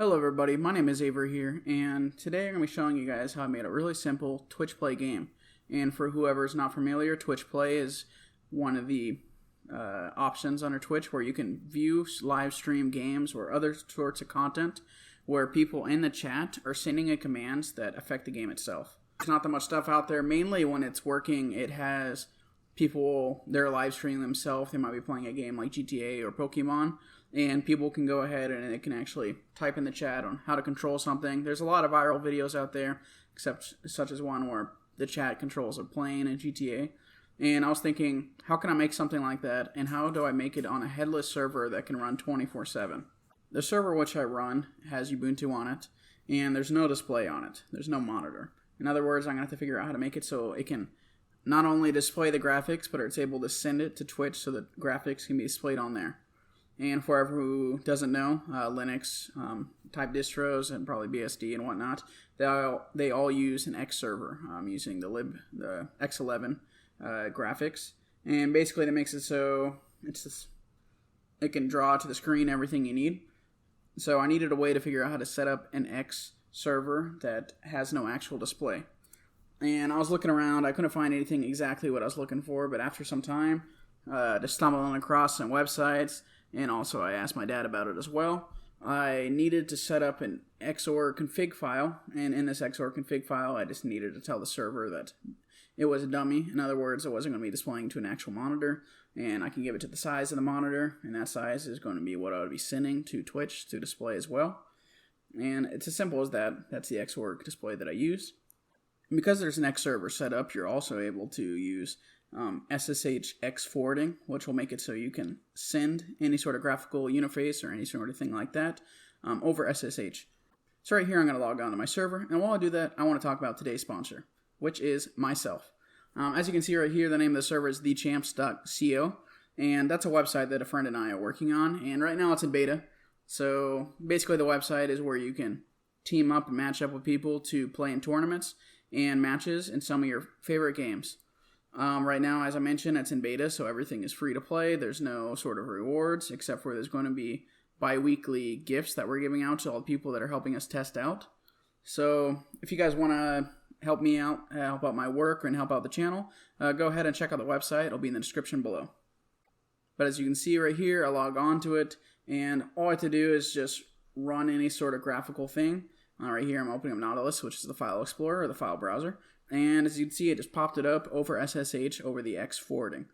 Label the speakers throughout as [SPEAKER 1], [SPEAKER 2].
[SPEAKER 1] Hello everybody, my name is Avery here, and today I'm going to be showing you guys how I made a really simple Twitch Play game. And for whoever is not familiar, Twitch Play is one of the options under Twitch where you can view live stream games or other sorts of content where people in the chat are sending in commands that affect the game itself. There's not that much stuff out there. Mainly when it's working, it has people, they're live streaming themselves. They might be playing a game like GTA or Pokemon, and people can go ahead and they can actually type in the chat on how to control something. There's a lot of viral videos out there, except such as one where the chat controls a plane in GTA. And I was thinking, how can I make something like that, and how do I make it on a headless server that can run 24/7? The server which I run has Ubuntu on it, and there's no display on it. There's no monitor. In other words, I'm going to have to figure out how to make it so it can not only display the graphics, but it's able to send it to Twitch so that graphics can be displayed on there. And for everyone who doesn't know, Linux type distros and probably BSD and whatnot, they all use an X server using the X11 graphics. And basically that makes it so it can draw to the screen everything you need. So I needed a way to figure out how to set up an X server that has no actual display. And I was looking around, I couldn't find anything exactly what I was looking for, but after some time, just stumbling across some websites, and also I asked my dad about it as well, I needed to set up an XOR config file, and in this XOR config file, I just needed to tell the server that it was a dummy. In other words, it wasn't going to be displaying to an actual monitor, and I can give it to the size of the monitor, and that size is going to be what I would be sending to Twitch to display as well. And it's as simple as that. That's the XOR display that I use. And because there's an X server set up, you're also able to use SSH X forwarding, which will make it so you can send any sort of graphical interface or any sort of thing like that over SSH. So right here, I'm going to log on to my server, and while I do that, I want to talk about today's sponsor, which is myself. As you can see right here, the name of the server is thechamps.co, and that's a website that a friend and I are working on, and right now it's in beta. So basically the website is where you can team up and match up with people to play in tournaments and matches in some of your favorite games. Right now, as I mentioned, it's in beta, so everything is free to play. There's no sort of rewards, except for there's going to be bi-weekly gifts that we're giving out to all the people that are helping us test out. So if you guys want to help me out, help out my work, and help out the channel, go ahead and check out the website. It'll be in the description below. But as you can see right here, I log on to it, and all I have to do is just run any sort of graphical thing. Right here, I'm opening up Nautilus, which is the file explorer or the file browser. And as you can see, it just popped it up over SSH over the X forwarding.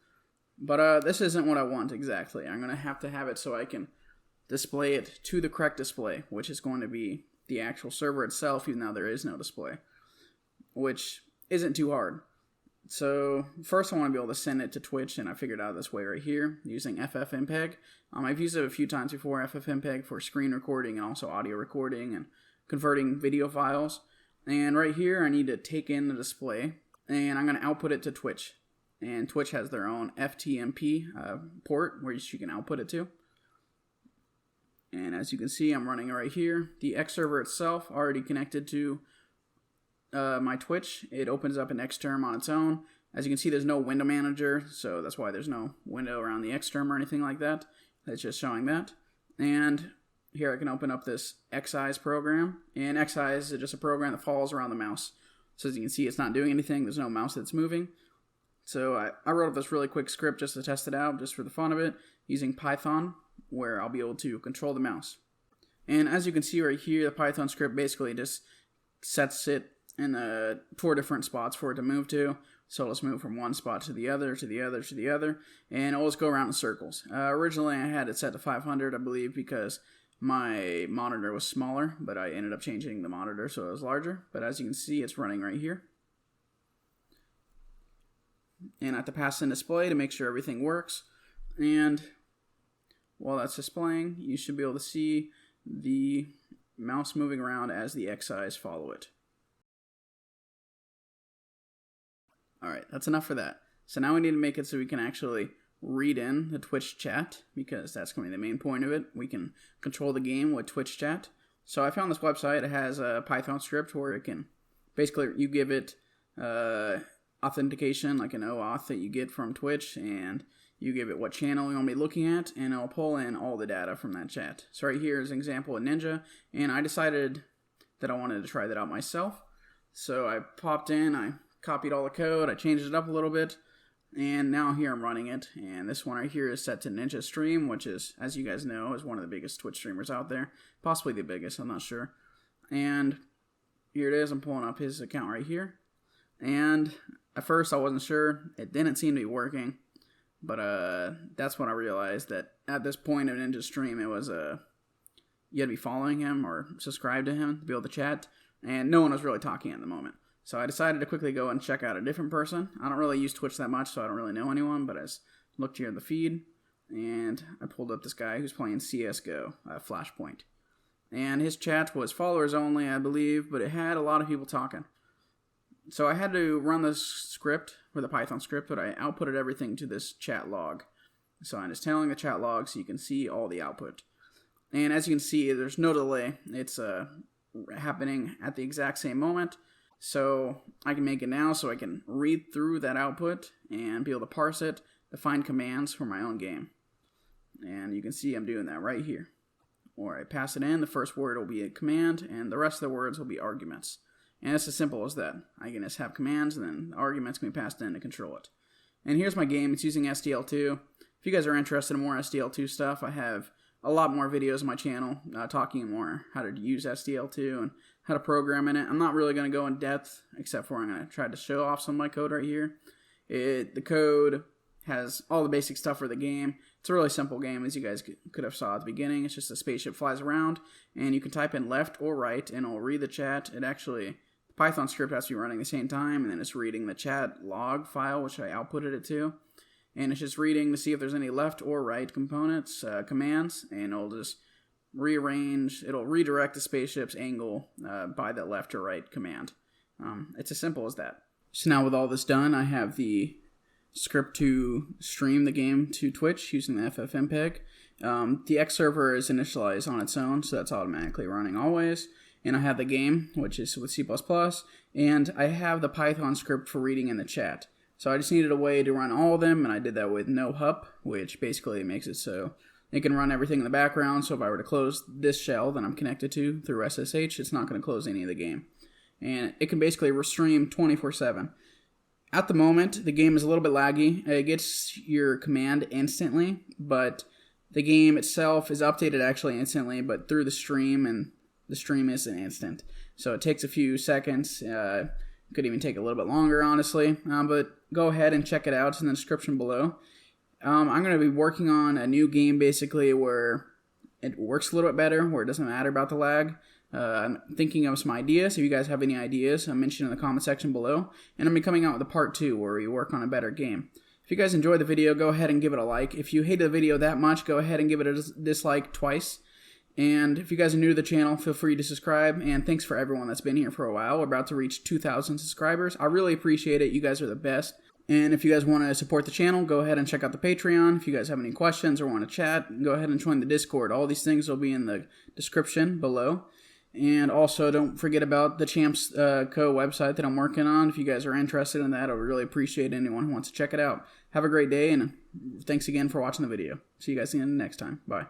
[SPEAKER 1] But this isn't what I want exactly. I'm going to have it so I can display it to the correct display, which is going to be the actual server itself, even though there is no display, which isn't too hard. So first I want to be able to send it to Twitch, and I figured out this way right here using FFmpeg. I've used it a few times before, FFmpeg, for screen recording and also audio recording and converting video files. And right here I need to take in the display, and I'm going to output it to Twitch. And Twitch has their own FTMP port where you can output it to. And as you can see, I'm running right here. The X server itself already connected to my Twitch. It opens up an Xterm on its own. As you can see, there's no window manager, so that's why there's no window around the Xterm or anything like that. It's just showing that. And here I can open up this Xeyes program, and Xeyes is just a program that follows around the mouse. So as you can see, it's not doing anything. There's no mouse that's moving. So I wrote up this really quick script just to test it out, just for the fun of it, using Python, where I'll be able to control the mouse. And as you can see right here, the Python script basically just sets it in 4 different spots for it to move to. So let's move from one spot to the other, to the other, to the other, and it'll just go around in circles. Originally I had it set to 500, I believe, because my monitor was smaller, but I ended up changing the monitor so it was larger. But as you can see, it's running right here. And I have to pass in display to make sure everything works. And while that's displaying, you should be able to see the mouse moving around as the Xeyes follow it. Alright, that's enough for that. So now we need to make it so we can actually read in the Twitch chat, because that's going to be the main point of it. We can control the game with Twitch chat. So I found this website. It has a Python script where it can, basically you give it authentication, like an OAuth that you get from Twitch, and You give it what channel you want to be looking at, and it'll pull in all the data from that chat. So right here is an example of Ninja, and I decided that I wanted to try that out myself. So I popped in, I copied all the code, I changed it up a little bit, and now here I'm running it. And this one right here is set to Ninja Stream, which is, as you guys know, is one of the biggest Twitch streamers out there. Possibly the biggest, I'm not sure. And here it is, I'm pulling up his account right here. And at first I wasn't sure, it didn't seem to be working. But that's when I realized that at this point of Ninja Stream, it was you had to be following him or subscribe to him to be able to chat, and no one was really talking at the moment. So I decided to quickly go and check out a different person. I don't really use Twitch that much, so I don't really know anyone, but I just looked here in the feed, and I pulled up this guy who's playing CSGO, Flashpoint. And his chat was followers only, I believe, but it had a lot of people talking. So I had to run this script with a Python script, but I outputted everything to this chat log. So I'm just telling the chat log so you can see all the output. And as you can see, there's no delay. It's happening at the exact same moment. So I can make it now so I can read through that output and be able to parse it to find commands for my own game. And you can see I'm doing that right here. Or I pass it in, the first word will be a command, and the rest of the words will be arguments. And it's as simple as that. I can just have commands, and then arguments can be passed in to control it. And here's my game. It's using SDL2. If you guys are interested in more SDL2 stuff, I have a lot more videos on my channel talking more how to use SDL2 and how to program in it. I'm not really going to go in depth, except for I'm going to try to show off some of my code right here. The code has all the basic stuff for the game. It's a really simple game, as you guys could have saw at the beginning. It's just a spaceship flies around, and you can type in left or right, and it'll read the chat. It actually... Python script has to be running at the same time, and then it's reading the chat log file, which I outputted it to. And it's just reading to see if there's any left or right components, commands, and it'll just rearrange, it'll redirect the spaceship's angle by the left or right command. It's as simple as that. So now with all this done, I have the script to stream the game to Twitch using the FFmpeg. The X server is initialized on its own, so that's automatically running always. And I have the game, which is with C++, and I have the Python script for reading in the chat. So I just needed a way to run all of them, and I did that with no hup, which basically makes it so it can run everything in the background. So if I were to close this shell that I'm connected to through SSH, it's not going to close any of the game. And it can basically stream 24/7. At the moment, the game is a little bit laggy. It gets your command instantly, but the game itself is updated actually instantly, but through the stream, and the stream isn't instant. So it takes a few seconds. Could even take a little bit longer, honestly. But go ahead and check it out. It's in the description below. I'm going to be working on a new game, basically, where it works a little bit better, where it doesn't matter about the lag. I'm thinking of some ideas. If you guys have any ideas, mention in the comment section below. And I'm going to be coming out with a part 2, where we work on a better game. If you guys enjoyed the video, go ahead and give it a like. If you hated the video that much, go ahead and give it a dislike twice. And if you guys are new to the channel, feel free to subscribe. And thanks for everyone that's been here for a while. We're about to reach 2,000 subscribers. I really appreciate it. You guys are the best. And if you guys want to support the channel, go ahead and check out the Patreon. If you guys have any questions or want to chat, go ahead and join the Discord. All these things will be in the description below. And also, don't forget about the Champs Co. website that I'm working on. If you guys are interested in that, I would really appreciate anyone who wants to check it out. Have a great day, and thanks again for watching the video. See you guys next time. Bye.